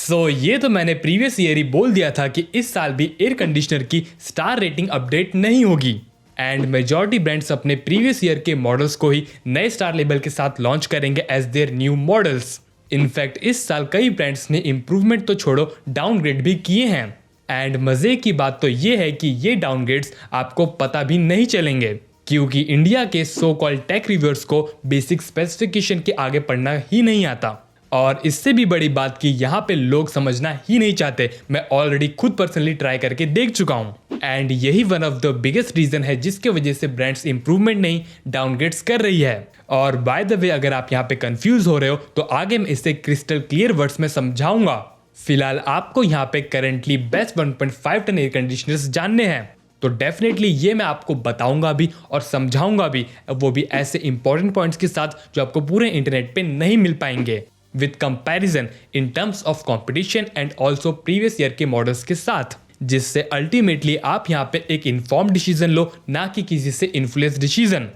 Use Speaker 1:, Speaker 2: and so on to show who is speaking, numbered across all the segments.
Speaker 1: ये तो मैंने प्रीवियस ईयर ही बोल दिया था कि इस साल भी एयर कंडीशनर की स्टार रेटिंग अपडेट नहीं होगी एंड मेजॉरिटी ब्रांड्स अपने प्रीवियस ईयर के मॉडल्स को ही नए स्टार लेबल के साथ लॉन्च करेंगे as their new models. In fact इस साल कई ब्रांड्स ने इंप्रूवमेंट तो छोड़ो डाउनग्रेड भी किए हैं एंड मजे की बात तो ये है कि ये डाउनग्रेड्स आपको पता भी नहीं चलेंगे क्योंकि इंडिया के सो कॉल्ड टेक रिव्यूअर्स को बेसिक स्पेसिफिकेशन के आगे पढ़ना ही नहीं आता। और इससे भी बड़ी बात कि यहाँ पे लोग समझना ही नहीं चाहते। मैं ऑलरेडी खुद पर्सनली ट्राई करके देख चुका हूँ एंड यही one of the biggest reason है जिसके वजह से ब्रांड्स इंप्रूवमेंट नहीं डाउनग्रेड्स कर रही है। और बाय द वे अगर आप यहाँ पे कंफ्यूज हो रहे हो तो आगे मैं इसे क्रिस्टल क्लियर वर्ड्स में समझाऊंगा। फिलहाल आपको यहाँ पे currently best 1.5 ton air conditioners जानने हैं तो डेफिनेटली ये मैं आपको बताऊंगा भी और समझाऊंगा भी, वो भी ऐसे इंपॉर्टेंट पॉइंट्स के साथ जो आपको पूरे इंटरनेट पे नहीं मिल पाएंगे with comparison in terms of competition and also previous year के मॉडल्स के साथ, जिससे अल्टीमेटली आप यहाँ पे एक इन्फॉर्म डिसीजन लो ना कि किसी से इन्फ्लुएंस डिसीजन।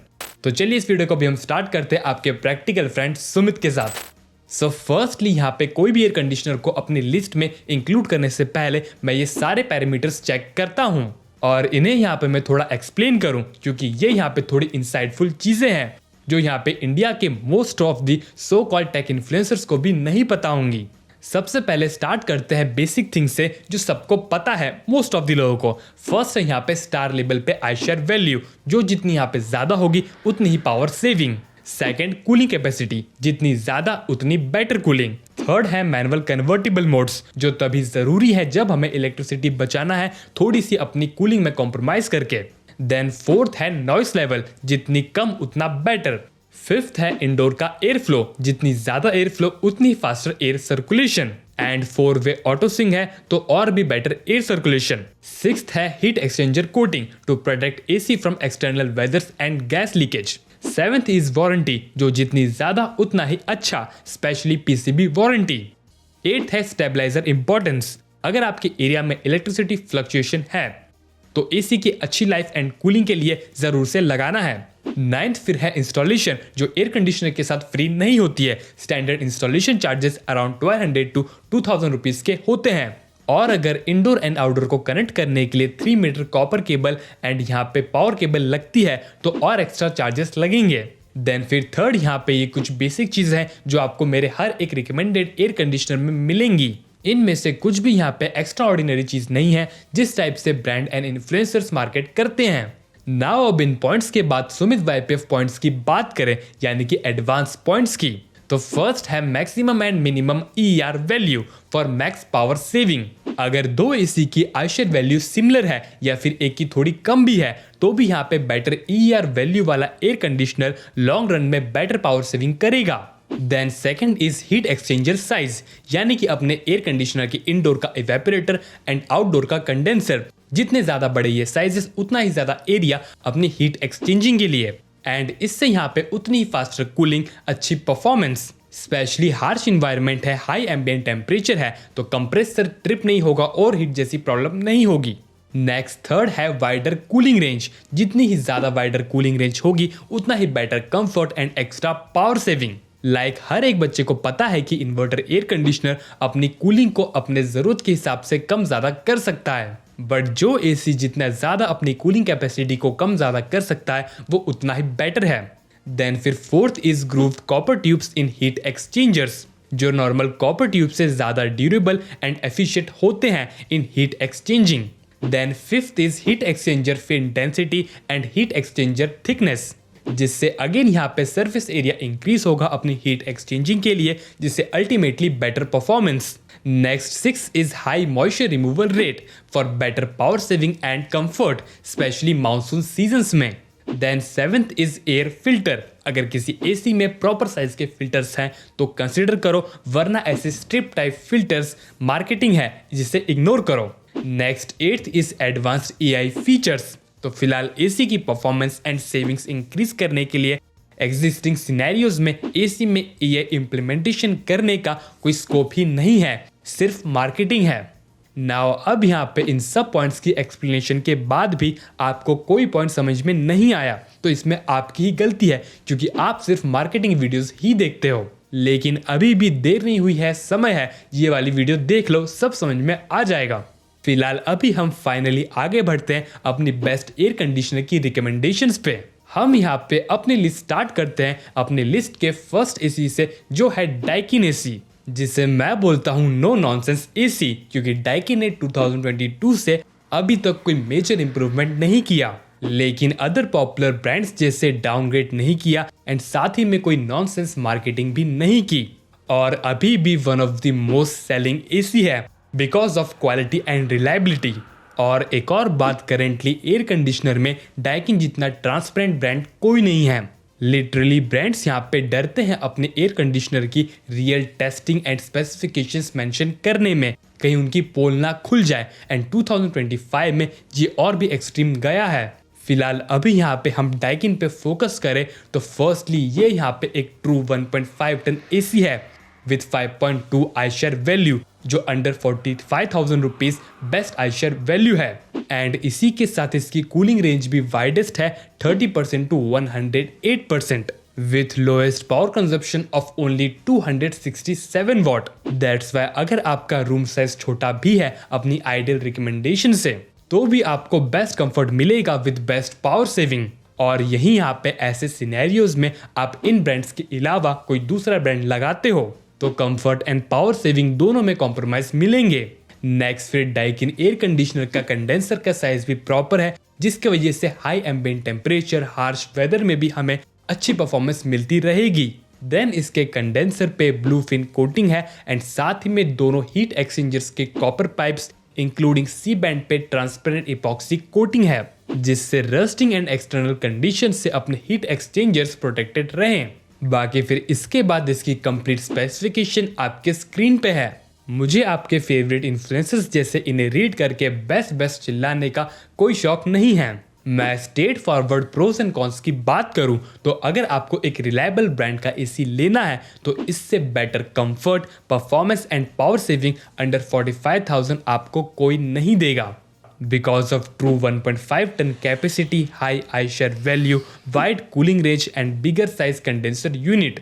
Speaker 1: तो चलिए इस वीडियो को भी हम स्टार्ट करते हैं आपके प्रैक्टिकल फ्रेंड सुमित के साथ। फर्स्टली यहाँ पे कोई भी एयर कंडीशनर को अपनी लिस्ट में इंक्लूड करने से पहले मैं ये सारे पैरामीटर्स चेक करता हूँ और इन्हें यहाँ पे मैं थोड़ा एक्सप्लेन करूँ क्योंकि ये यहाँ पे थोड़ी इंसाइटफुल चीजें हैं जो यहाँ पे इंडिया के most of the so called tech influencers को भी नहीं पता होंगी। सबसे पहले स्टार्ट करते हैं बेसिक थिंग से जो सबको पता है मोस्ट ऑफ दी लोगों को। फर्स्ट है यहाँ पे स्टार लेवल पे आईशेयर वैल्यू जो जितनी यहाँ पे ज्यादा होगी उतनी ही power saving. Second cooling capacity, जितनी ज्यादा उतनी बेटर कूलिंग। थर्ड है मैनुअल कन्वर्टिबल मोड्स जो तभी जरूरी है जब हमें इलेक्ट्रिसिटी बचाना है थोड़ी सी अपनी कूलिंग में कॉम्प्रोमाइज करके। देन फोर्थ है नॉइस लेवल, जितनी कम उतना बेटर। फिफ्थ है इंडोर का एयर फ्लो, जितनी ज्यादा एयर फ्लो उतनी फास्टर एयर सर्कुलेशन। एंड 4-वे ऑटो स्विंग है तो और भी बेटर एयर सर्कुलेशन। सिक्स्थ है heat exchanger coating to protect AC from external weathers and gas leakage. Seventh is warranty जो जितनी ज्यादा उतना ही अच्छा, स्पेशली पीसीबी वारंटी। एट्थ है स्टेबलाइजर इंपॉर्टेंस, अगर आपके एरिया में इलेक्ट्रिसिटी फ्लक्चुएशन है तो एसी की अच्छी लाइफ एंड कूलिंग के लिए जरूर से लगाना है। नाइन्थ फिर है इंस्टॉलेशन जो एयर कंडीशनर के साथ फ्री नहीं होती है। Standard installation charges around 1200 to 2000 rupees के होते हैं और अगर इंडोर एंड आउटडोर को कनेक्ट करने के लिए 3 मीटर कॉपर केबल एंड यहाँ पे पावर केबल लगती है तो और एक्स्ट्रा चार्जेस लगेंगे। देन फिर थर्ड यहाँ पे ये कुछ बेसिक चीज है जो आपको मेरे हर एक रिकमेंडेड एयर कंडीशनर में मिलेंगी। इनमें से कुछ भी यहाँ पे एक्स्ट्रा ऑर्डिनरी चीज नहीं है जिस टाइप से ब्रांड एंड इन्फ्लुएंसर्स मार्केट करते हैं। नाउ अब इन पॉइंट्स के बाद सुमित वाईपीएफ पॉइंट्स की बात करें यानी कि एडवांस पॉइंट्स की, तो फर्स्ट है maximum and minimum ER value for max power saving. अगर दो एसी की आईशेयर वैल्यू सिमिलर है या फिर एक की थोड़ी कम भी है तो भी यहाँ पे बेटर ईआर वैल्यू वाला एयर कंडीशनर लॉन्ग रन में बेटर पावर सेविंग करेगा। Then second is heat exchanger size, यानी कि अपने एयर कंडीशनर की इंडोर का इवेपोरेटर एंड आउटडोर का कंडेंसर, जितने ज्यादा बड़े ये साइजेस उतना ही ज्यादा एरिया अपनी हीट एक्सचेंजिंग के लिए एंड इससे यहाँ पे उतनी ही फास्टर कूलिंग, अच्छी परफॉर्मेंस। स्पेशली हार्श इन्वायरमेंट है, हाई एम्बिएंट टेम्परेचर है तो कंप्रेसर ट्रिप नहीं होगा और हीट जैसी प्रॉब्लम नहीं होगी। नेक्स्ट थर्ड है वाइडर कूलिंग रेंज, जितनी ही ज्यादा वाइडर कूलिंग रेंज होगी उतना ही better comfort and extra power saving. हर एक बच्चे को पता है कि इन्वर्टर एयर कंडीशनर अपनी कूलिंग को अपने जरूरत के हिसाब से कम ज्यादा कर सकता है, बट जो एसी जितना ज्यादा अपनी कूलिंग कैपेसिटी को कम ज्यादा कर सकता है वो उतना ही बेटर है। देन फिर fourth is grooved copper tubes in heat exchangers, जो नॉर्मल कॉपर ट्यूब से ज्यादा ड्यूरेबल एंड एफिशिएंट होते हैं in heat exchanging. Then fifth is heat exchanger fin density and heat exchanger thickness, जिससे अगेन यहाँ पे सरफेस एरिया इंक्रीज होगा अपनी हीट एक्सचेंजिंग के लिए, जिससे ultimately better performance. Next six is high moisture removal rate for better power saving and comfort, specially monsoon seasons में। Then seventh is air filter, अगर किसी एसी में प्रॉपर साइज के फिल्टर्स हैं तो कंसिडर करो, वरना ऐसे स्ट्रिप टाइप फिल्टर्स मार्केटिंग है जिसे इग्नोर करो। Next eighth is advanced AI features, तो फिलहाल एसी की परफॉर्मेंस एंड सेविंग्स इंक्रीज करने के लिए एग्जिस्टिंग सिनेरियोज में एसी में एआई इंप्लीमेंटेशन करने का कोई स्कोप ही नहीं है, सिर्फ मार्केटिंग है। नाउ अब यहाँ पे इन सब पॉइंट्स की एक्सप्लेनेशन के बाद भी आपको कोई पॉइंट समझ में नहीं आया तो इसमें आपकी ही गलती है क्योंकि आप सिर्फ मार्केटिंग वीडियोस ही देखते हो। लेकिन अभी भी देर नहीं हुई है, समय है, ये वाली वीडियो देख लो, सब समझ में आ जाएगा। फिलहाल अभी हम फाइनली आगे बढ़ते हैं अपनी बेस्ट एयर कंडीशनर की रिकमेंडेशंस पे। हम यहाँ पे अपनी लिस्ट स्टार्ट करते हैं अपनी लिस्ट के फर्स्ट एसी से, जो है डाइकिन एसी, जिसे मैं बोलता हूँ नो नॉनसेंस एसी, क्योंकि डाइकिन ने 2022 से अभी तक कोई मेजर इंप्रूवमेंट नहीं किया, लेकिन अदर पॉपुलर ब्रांड्स जैसे डाउनग्रेड नहीं किया एंड साथ ही में कोई नॉनसेंस मार्केटिंग भी नहीं की, और अभी भी one of the most selling AC है because of quality and reliability. और एक और बात, करेंटली एयर कंडीशनर में डाइकिन जितना ट्रांसपेरेंट ब्रांड कोई नहीं है। लिटरली ब्रांड्स यहाँ पे डरते हैं अपने एयर कंडीशनर की real testing and specifications mention करने में, कहीं उनकी पोल ना खुल जाए, एंड 2025 में ये और भी एक्सट्रीम गया है। फिलहाल अभी यहाँ पे हम डाइकिन पे फोकस करें तो फर्स्टली ये यहाँ पे एक ट्रू 1.5 टन एसी है विथ 5.2 iShare वैल्यू, जो under 45,000 rupees best iShare value है। एंड इसी के साथ इसकी कूलिंग रेंज भी वाइडेस्ट है 30% to 108% with lowest power consumption of only 267 watt. That's why अगर आपका रूम साइज छोटा भी है अपनी आइडियल रिकमेंडेशन से, तो भी आपको बेस्ट कंफर्ट मिलेगा विद बेस्ट पावर सेविंग। और यही यहाँ पे ऐसे सिनेरियोज में आप इन ब्रांड्स के अलावा कोई दूसरा ब्रांड लगाते हो तो कंफर्ट एंड पावर सेविंग दोनों में कॉम्प्रोमाइज मिलेंगे। नेक्स्ट फिर डाइकिन एयर कंडीशनर का कंडेंसर का साइज भी प्रॉपर है, जिसकी वजह से high ambient temperature, harsh weather में भी हमें अच्छी परफॉर्मेंस मिलती रहेगी। देन इसके कंडेंसर पे ब्लू फिन कोटिंग है एंड साथ ही में दोनों हीट एक्सचेंजर्स के copper pipes including C band पे ट्रांसपेरेंट इपॉक्सी कोटिंग है, जिससे रस्टिंग एंड एक्सटर्नल कंडीशन से अपने हीट एक्सचेंजर्स प्रोटेक्टेड रहें। बाकी फिर इसके बाद इसकी कंप्लीट स्पेसिफिकेशन आपके स्क्रीन पे है। मुझे आपके फेवरेट इन्फ्लुएंसर्स जैसे इन्हें रीड करके बेस्ट चिल्लाने का कोई शौक नहीं है। मैं straight forward pros and cons की बात करूं तो अगर आपको एक रिलायबल ब्रांड का एसी लेना है तो इससे better comfort, performance and power saving under 45,000 आपको कोई नहीं देगा। Because of true 1.5 ton capacity, high iShare value, wide cooling range and bigger size condenser unit।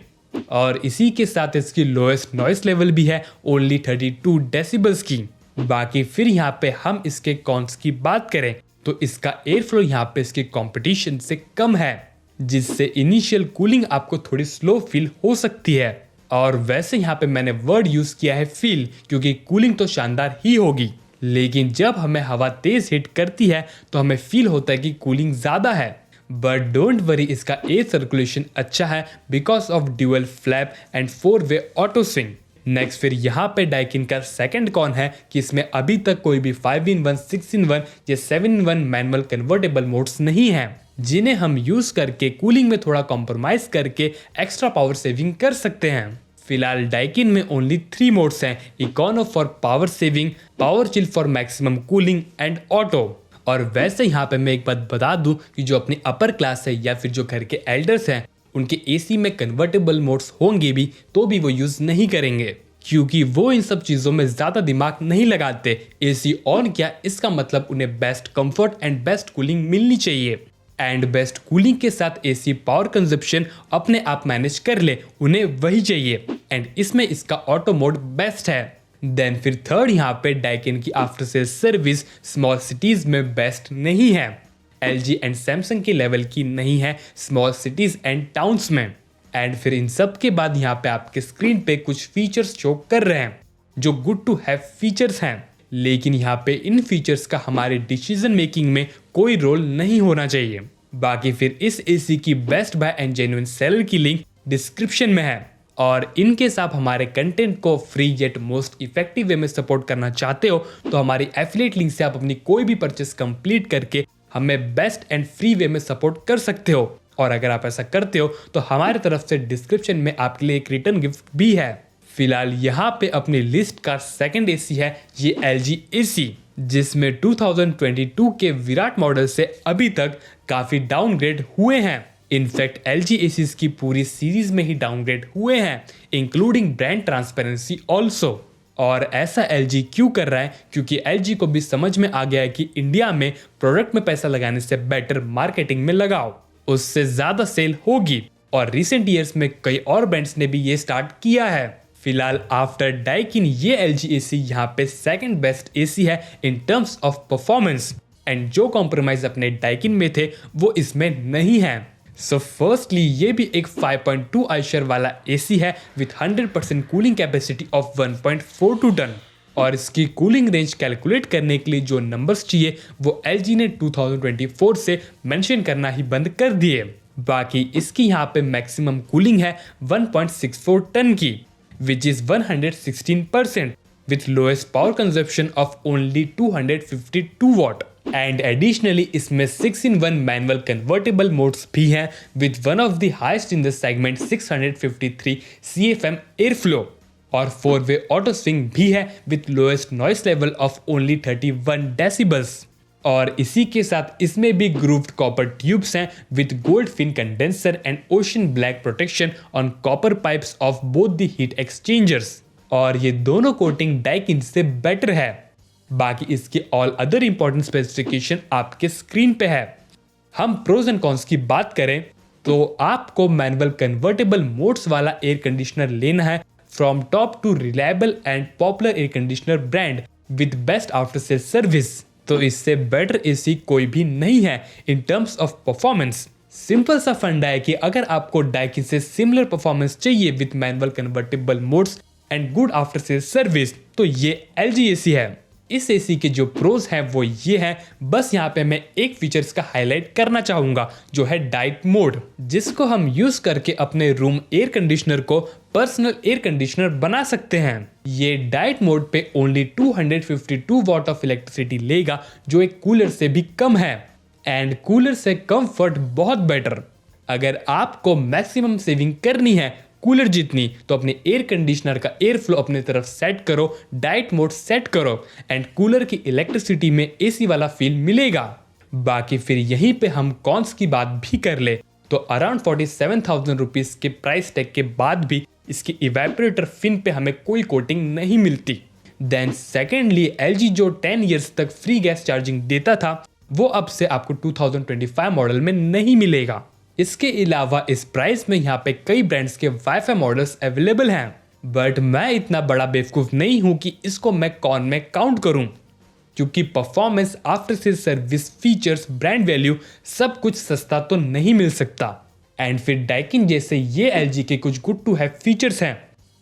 Speaker 1: और इसी के साथ इसकी लोएस्ट नॉइस लेवल भी है ओनली 32 डेसिबल्स की। बाकी फिर यहाँ पे हम इसके कॉन्स की बात करें तो इसका एयर फ्लो यहाँ पे इसके कंपटीशन से कम है, जिससे इनिशियल कूलिंग आपको थोड़ी स्लो फील हो सकती है। और वैसे यहाँ पे मैंने वर्ड यूज किया है फील, क्योंकि कूलिंग तो शानदार ही होगी, लेकिन जब हमें हवा तेज हिट करती है तो हमें फील होता है कि कूलिंग ज्यादा है। बट डोंट वरी, इसका एयर सर्कुलेशन अच्छा है because of dual flap and 4-वे ऑटो स्विंग। नेक्स्ट फिर यहाँ पे डाइकिन का सेकंड कॉन है कि इसमें अभी तक कोई भी 5-in-1, 6-in-1 या 7-in-1 मैनुअल कन्वर्टेबल मोड्स नहीं है, जिन्हें हम यूज करके कूलिंग में थोड़ा कॉम्प्रोमाइज करके एक्स्ट्रा पावर सेविंग कर सकते हैं। फिलहाल डाइकिन में ओनली 3 मोड्स हैं, econo for power saving, power chill for maximum cooling and auto. और वैसे यहाँ पे मैं एक बात बता दूं कि जो अपनी अपर क्लास है या फिर जो घर के एल्डर्स हैं, उनके एसी में कन्वर्टेबल मोड्स होंगे भी तो भी वो यूज नहीं करेंगे, क्योंकि वो इन सब चीजों में ज्यादा दिमाग नहीं लगाते। एसी ऑन किया इसका मतलब उन्हें best comfort and best cooling मिलनी चाहिए, एंड बेस्ट कूलिंग के साथ एसी पावर कंजप्शन अपने आप मैनेज कर ले, उन्हें वही चाहिए, एंड इसमें इसका ऑटो मोड बेस्ट है। देन फिर थर्ड यहाँ पे डाइकिन की after sale service small cities में बेस्ट नहीं है, एलजी एंड सैमसंग के लेवल की नहीं है स्मॉल सिटीज एंड टाउन्स में। एंड फिर इन सब के बाद यहाँ पे आपके स्क्रीन पे कुछ फीचर्स शो कर रहे हैं जो गुड टू हैव फीचर्स हैं, लेकिन यहाँ पे इन फीचर्स का हमारे डिसीजन मेकिंग में कोई रोल नहीं होना चाहिए। बाकी फिर इस एसी की best buy and genuine seller की लिंक डिस्क्रिप्शन में है, और इनकेस आप हमारे कंटेंट को free yet most effective way में सपोर्ट करना चाहते हो तो हमारी एफिलिएट लिंक से आप अपनी कोई भी परचेस कंप्लीट करके हमें बेस्ट एंड फ्री वे में सपोर्ट कर सकते हो। और अगर आप ऐसा करते हो तो हमारे तरफ से डिस्क्रिप्शन में आपके लिए एक रिटर्न गिफ्ट भी है। फिलहाल यहाँ पे अपनी लिस्ट का सेकंड एसी है ये LG AC, जिसमें 2022 के विराट मॉडल से अभी तक काफी डाउनग्रेड हुए हैं। इनफैक्ट LG ACs की पूरी सीरीज में ही डाउनग्रेड हुए हैं, इंक्लूडिंग ब्रांड ट्रांसपेरेंसी ऑल्सो। और ऐसा LG क्यों कर रहा है? क्योंकि LG को भी समझ में आ गया है कि इंडिया में प्रोडक्ट में पैसा लगाने से बेटर मार्केटिंग में लगाओ, उससे ज्यादा सेल होगी। और रिसेंट ईयर्स में कई और ब्रांड्स ने भी ये स्टार्ट किया है। फिलहाल आफ्टर डाइकिन ये LG AC यहाँ पे सेकंड बेस्ट AC है in terms of performance, and जो कॉम्प्रोमाइज अपने डाइकिन में थे वो इसमें नहीं है। सो फर्स्टली ये भी एक 5.2 आइशर वाला AC है with 100% cooling capacity of 1.42 ton, और इसकी कूलिंग रेंज कैलकुलेट करने के लिए जो नंबर्स चाहिए वो LG ने 2024 से मेंशन करना ही बंद कर दिए। बाकी इसकी यहाँ पे मैक्सिमम कूलिंग है 1.64 टन की, which is 116% with lowest power consumption of only 252 watt. And additionally इसमें 6-in-1 manual convertible modes भी हैं with one of the highest in the segment 653 CFM airflow, और 4-way auto swing भी है with lowest noise level of only 31 decibels. और इसी के साथ इसमें भी ग्रूव्ड कॉपर ट्यूब्स हैं with gold fin condenser and ocean black protection on copper pipes of both the heat exchangers, और ये दोनों कोटिंग डाइकिन से बेटर है। बाकी इसके ऑल अदर इंपॉर्टेंट स्पेसिफिकेशन आपके स्क्रीन पे है। हम प्रोज एंड कॉन्स की बात करें तो आपको मैनुअल कन्वर्टेबल मोड्स वाला एयर कंडीशनर लेना है from top to reliable and popular air conditioner brand with best after sale service. तो इससे बेटर AC कोई भी नहीं है in terms of performance. Simple सा फंडा है कि अगर आपको डाइकिन से सिमिलर परफॉर्मेंस चाहिए with manual convertible modes and good after sale service तो ये LG AC है। इस AC के जो प्रोज हैं वो ये हैं, बस यहाँ पे मैं एक फीचर्स का हाईलाइट करना चाहूंगा जो है डाइट मोड, जिसको हम यूज करके अपने रूम एयर कंडीशनर को पर्सनल एयर कंडीशनर बना सकते हैं। ये डाइट मोड पे ओनली 252 वॉट ऑफ इलेक्ट्रिसिटी लेगा जो एक कूलर से भी कम है, एंड कूलर से कंफर्ट बहुत बेटर। अगर आपको मैक्सिमम सेविंग करनी है कूलर जितनी तो अपने एयर कंडीशनर का एयर फ्लो अपने तरफ सेट करो, डाइट मोड सेट करो, एंड कूलर की इलेक्ट्रिसिटी में AC वाला फील मिलेगा। बाकी फिर यहीं पे हम कॉन्स की बात भी कर ले तो अराउंड 47,000 रुपीज के प्राइस टैग के बाद भी इसकी इवेपोरेटर फिन पे हमें कोई कोटिंग नहीं मिलती। देन सेकेंडली LG जो 10 ईयर्स तक फ्री गैस चार्जिंग देता था वो अब से आपको 2025 मॉडल में नहीं मिलेगा। इसके अलावा इस प्राइस में यहाँ पे कई ब्रांड्स के वाईफाई मॉडल्स अवेलेबल हैं, बट मैं इतना बड़ा बेवकूफ नहीं हूँ कि इसको मैं कॉन में काउंट करूँ, क्योंकि performance, after sale service, features, brand value सब कुछ सस्ता तो नहीं मिल सकता। एंड फिर डाइकिन जैसे ये LG के कुछ गुड टू हैव फीचर्स हैं,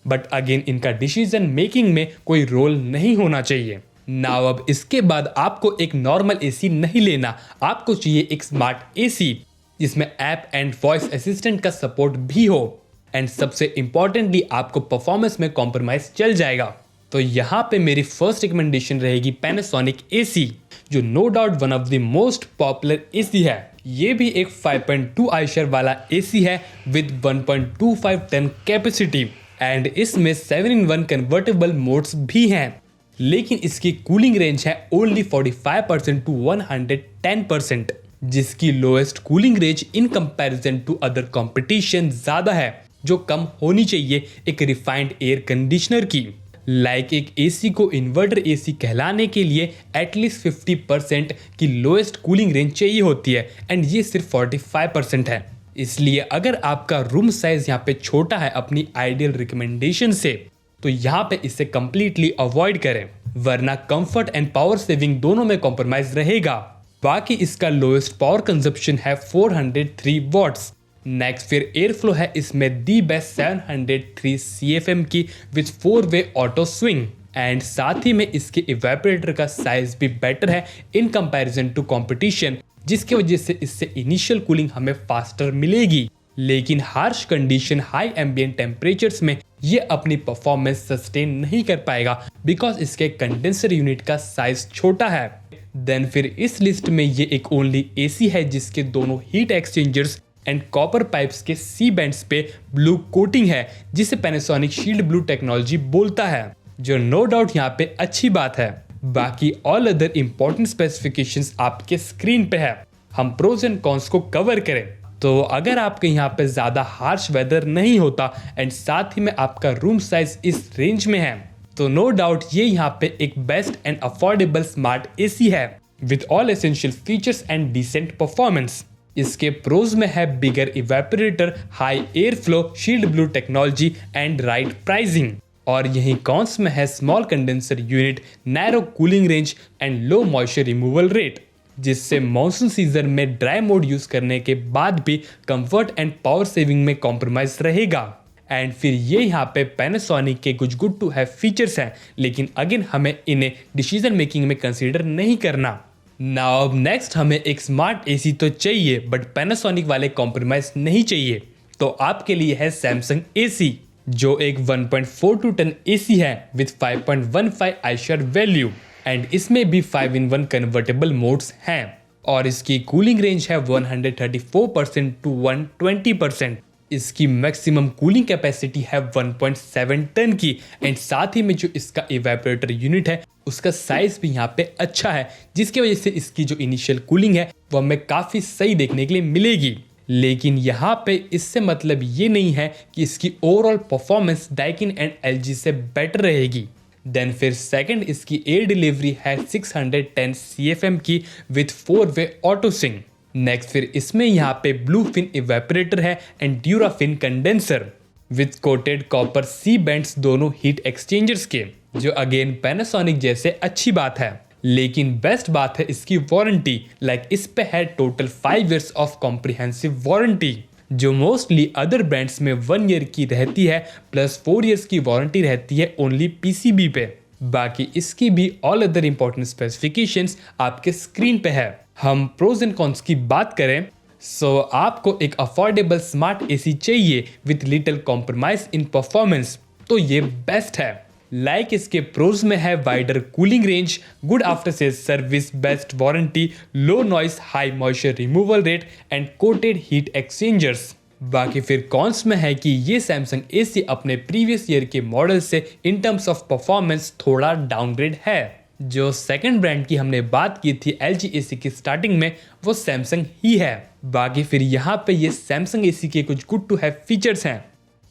Speaker 1: बट अगेन इनका डिसीजन मेकिंग में कोई रोल नहीं होना चाहिए। नाउ अब इसके बाद आपको एक नॉर्मल AC नहीं लेना, आपको चाहिए एक स्मार्ट AC जिसमें ऐप एंड वॉइस असिस्टेंट का सपोर्ट भी हो, एंड सबसे इंपॉर्टेंटली आपको परफॉर्मेंस में कॉम्प्रोमाइज चल जाएगा। तो यहाँ पे मेरी फर्स्ट रिकमेंडेशन रहेगी पैनासोनिक AC, जो no doubt one of the most popular AC है। ये भी एक 5.2 आइशर वाला AC है विद 1.25 टन कैपेसिटी, एंड इसमें 7-in-1 कन्वर्टेबल मोड्स भी हैं, लेकिन इसकी कूलिंग रेंज है ओनली 45% टू 110%, जिसकी lowest cooling range in comparison to other competition ज्यादा है, जो कम होनी चाहिए एक रिफाइंड एयर कंडीशनर की। लाइक एक AC को इन्वर्टर AC कहलाने के लिए एटलीस्ट 50% की लोएस्ट कूलिंग रेंज चाहिए होती है, एंड ये सिर्फ 45% है। इसलिए अगर आपका रूम साइज यहाँ पे छोटा है अपनी आइडियल रिकमेंडेशन से, तो यहाँ पे इसे कंप्लीटली अवॉइड करें, वरना कंफर्ट एंड पावर सेविंग दोनों में कॉम्प्रोमाइज रहेगा। बाकी इसका लोएस्ट पावर कंजप्शन है 403 वॉट्स। नेक्स्ट फिर एयर फ्लो है इसमें दी बेस्ट 703 CFM की विद 4-वे ऑटो स्विंग, एंड साथ ही में इसके इवेपोरेटर का साइज भी बेटर है इन कंपैरिजन टू कंपटीशन, जिसकी वजह से इससे इनिशियल कूलिंग हमें फास्टर मिलेगी। लेकिन harsh condition, high ambient temperatures में ये अपनी परफॉर्मेंस सस्टेन नहीं कर पाएगा बिकॉज इसके कंडेंसर यूनिट का साइज छोटा है। देन फिर इस लिस्ट में ये एक ओनली AC है जिसके दोनों heat exchangers and copper pipes के C बैंड्स पे ब्लू कोटिंग है, जिसे पैनासोनिक शील्ड ब्लू टेक्नोलॉजी बोलता है, जो नो डाउट यहाँ पे अच्छी बात है। बाकी ऑल अदर इंपॉर्टेंट स्पेसिफिकेशंस आपके स्क्रीन पे है। हम प्रोज एंड कॉन्स को कवर करें तो अगर आपके यहाँ पे ज्यादा हार्श वेदर नहीं होता एंड साथ ही में आपका रूम साइज इस रेंज में है, तो नो डाउट ये यहाँ पे एक best and affordable smart AC है with all essential features and decent performance. इसके प्रोज में है bigger evaporator, high air flow, shield blue technology and right pricing. और यही कॉन्स में है small condenser unit, narrow cooling range and low moisture removal rate, जिससे monsoon season में dry mode use करने के बाद भी कंफर्ट एंड पावर सेविंग में कॉम्प्रोमाइज रहेगा। एंड फिर ये यहाँ पे पैनासोनिक के कुछ गुड टू हैव फीचर्स हैं, लेकिन अगेन हमें इन्हें डिसीजन मेकिंग में कंसीडर नहीं करना। नाउ अब नेक्स्ट हमें एक स्मार्ट एसी तो चाहिए, बट पैनासोनिक वाले कॉम्प्रोमाइज नहीं चाहिए। तो आपके लिए है सैमसंग एसी, जो एक 1.42 टन एसी है विद 5.15 आईशर वैल्यू, एंड इसमें भी 5-in-1 कन्वर्टेबल मोड्स हैं। और इसकी कूलिंग रेंज है 134% टू 120%। इसकी मैक्सिमम कूलिंग कैपेसिटी है 1.7 टन की, एंड साथ ही में जो इसका इवेपोरेटर यूनिट है उसका साइज भी यहाँ पे अच्छा है, जिसकी वजह से इसकी जो इनिशियल कूलिंग है वो हमें काफ़ी सही देखने के लिए मिलेगी। लेकिन यहाँ पे इससे मतलब ये नहीं है कि इसकी overall performance Daikin and LG से बेटर रहेगी। देन फिर सेकंड इसकी एयर डिलीवरी है 610 CFM की विथ 4-वे ऑटो सिंक। नेक्स्ट फिर इसमें यहाँ पे ब्लू फिन इवेपोरेटर है and Durafin condenser with coated copper C bands, दोनों हीट एक्सचेंजर्स के, जो अगेन पैनासोनिक जैसे अच्छी बात है। लेकिन बेस्ट बात है इसकी वारंटी, लाइक इस पे है total 5 years of comprehensive warranty, जो मोस्टली अदर ब्रांड्स में 1 year की रहती है, प्लस 4 years की वारंटी रहती है ओनली पीसीबी पे। बाकी इसकी भी ऑल अदर इंपॉर्टेंट स्पेसिफिकेशंस आपके स्क्रीन पे है। हम प्रोज एंड कॉन्स की बात करें, सो आपको एक अफोर्डेबल स्मार्ट एसी चाहिए with little compromise in performance, तो ये बेस्ट है। लाइक इसके प्रोज में है wider cooling range, good after sale service, best warranty, low noise, high moisture removal rate and coated heat exchangers. बाकी फिर कॉन्स में है कि ये सैमसंग एसी अपने प्रीवियस ईयर के मॉडल से इन टर्म्स ऑफ परफॉर्मेंस थोड़ा डाउनग्रेड है। जो सेकंड ब्रांड की हमने बात की थी LG एसी की स्टार्टिंग में, वो सैमसंग ही है। बाकी फिर यहाँ पे ये सैमसंग एसी के कुछ गुड टू हैव फीचर्स हैं,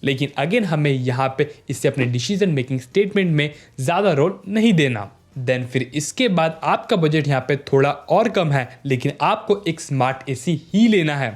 Speaker 1: लेकिन अगेन हमें यहाँ पे इससे अपने डिसीजन मेकिंग स्टेटमेंट में ज़्यादा रोल नहीं देना। देन फिर इसके बाद आपका बजट यहाँ पे थोड़ा और कम है, लेकिन आपको एक स्मार्ट एसी ही लेना है,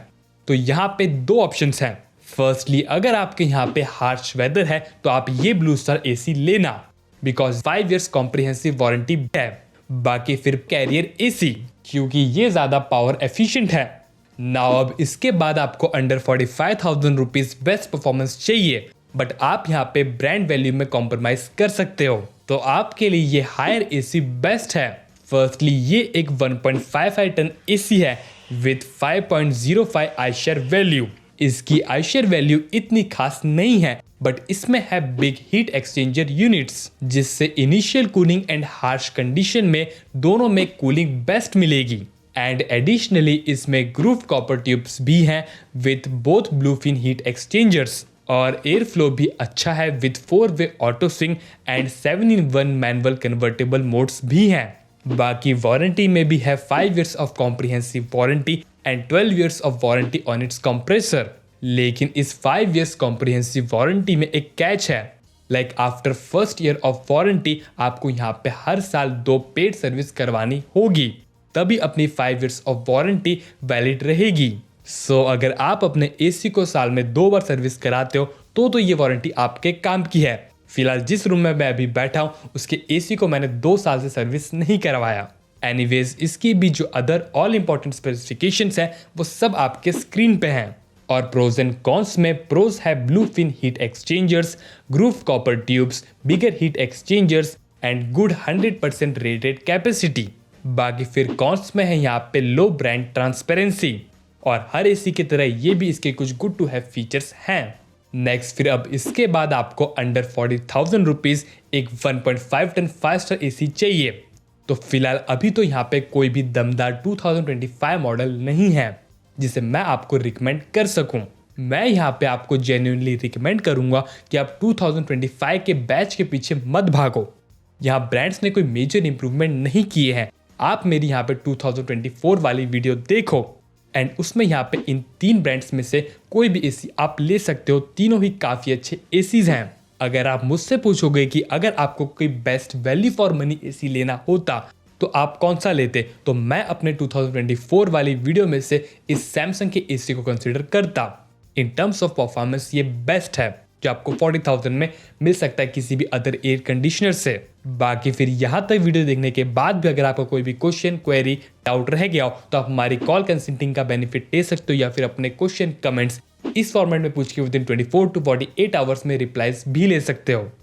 Speaker 1: तो यहाँ पे 2 ऑप्शंस हैं। फर्स्टली अगर आपके यहाँ पे हार्श वेदर है तो आप ये ब्लू स्टार एसी लेना, बिकॉज 5 years कॉम्प्रिहेंसिव वारंटी है। बाकी फिर कैरियर एसी, क्योंकि ये ज़्यादा पावर एफिशिएंट है। नाउ अब इसके बाद आपको अंडर 45,000 रुपीज़ बेस्ट परफॉर्मेंस चाहिए, बट आप यहाँ पे ब्रांड वैल्यू में कॉम्प्रोमाइज कर सकते हो, तो आपके लिए ये हायर एसी बेस्ट है। फर्स्टली ये एक 1.55 टन एसी है विथ 5.05 आईशर वैल्यू। इसकी आईशर वैल्यू इतनी खास नहीं है, बट इसमें है बिग हीट एक्सचेंजर यूनिट्स, जिससे initial cooling and harsh condition में दोनों में कूलिंग बेस्ट मिलेगी। एंड एडिशनली इसमें ग्रूव कॉपर ट्यूब्स भी हैं with both bluefin heat exchangers, और एयर फ्लो भी अच्छा है विथ 4-वे auto swing and 7-in-1 manual convertible modes भी हैं। बाकी वारंटी में भी है 5 years of comprehensive warranty and 12 years of warranty on its compressor. लेकिन इस 5 years कॉम्प्रिहेंसिव वारंटी में एक कैच है, like after first year of warranty आपको यहाँ पे हर साल 2 पेड सर्विस करवानी होगी, तभी अपनी 5 years ऑफ वारंटी वैलिड रहेगी। सो अगर आप अपने एसी को साल में 2 बार सर्विस कराते हो तो ये वारंटी आपके काम की है। फिलहाल जिस रूम में मैं अभी बैठा हूँ उसके एसी को मैंने 2 साल से सर्विस नहीं करवाया। एनीवेज इसकी भी जो अदर ऑल इंपॉर्टेंट स्पेसिफिकेशंस हैं वो सब आपके स्क्रीन पे हैं। और प्रोज एंड कॉन्स में प्रोज है blue fin heat exchangers, groove copper tubes, bigger heat exchangers and good 100% rated capacity. बाकी फिर कॉन्स में है यहाँ पे लो ब्रांड ट्रांसपेरेंसी, और हर एसी की तरह ये भी इसके कुछ गुड टू हैव फीचर्स हैं। नेक्स्ट फिर अब इसके बाद आपको अंडर 40,000 रुपीज़ एक 1.5 टन 5 स्टार एसी चाहिए, तो फिलहाल अभी तो यहाँ पे कोई भी दमदार 2025 मॉडल नहीं है जिसे मैं आपको रिकमेंड कर सकूं। मैं यहाँ पे आपको जेन्युइनली रिकमेंड करूंगा कि आप 2025 के बैच के पीछे मत भागो। यहाँ ब्रांड्स ने कोई मेजर इंप्रूवमेंट नहीं किए हैं। आप मेरी यहाँ पे 2024 वाली वीडियो देखो एंड उसमें यहाँ पे इन 3 ब्रांड्स में से कोई भी एसी आप ले सकते हो, तीनों ही काफ़ी अच्छे एसीज हैं। अगर आप मुझसे पूछोगे कि अगर आपको कोई best value for money AC लेना होता तो आप कौन सा लेते? तो मैं अपने 2024 वाली वीडियो में से इस सैमसंग के एसी को कंसीडर करता। इन टर्म्स ऑफ परफॉर्मेंस ये बेस्ट है जो आपको 40,000 में मिल सकता है किसी भी अदर एयर कंडीशनर से। बाकी फिर यहाँ तक वीडियो देखने के बाद भी अगर आपका कोई भी क्वेश्चन, क्वेरी, डाउट रह गया हो तो आप हमारी कॉल कंसल्टिंग का बेनिफिट ले सकते हो, या फिर अपने क्वेश्चन कमेंट्स इस फॉर्मेट में पूछ के विदिन 24 to 48 आवर्स में रिप्लाईज भी ले सकते हो।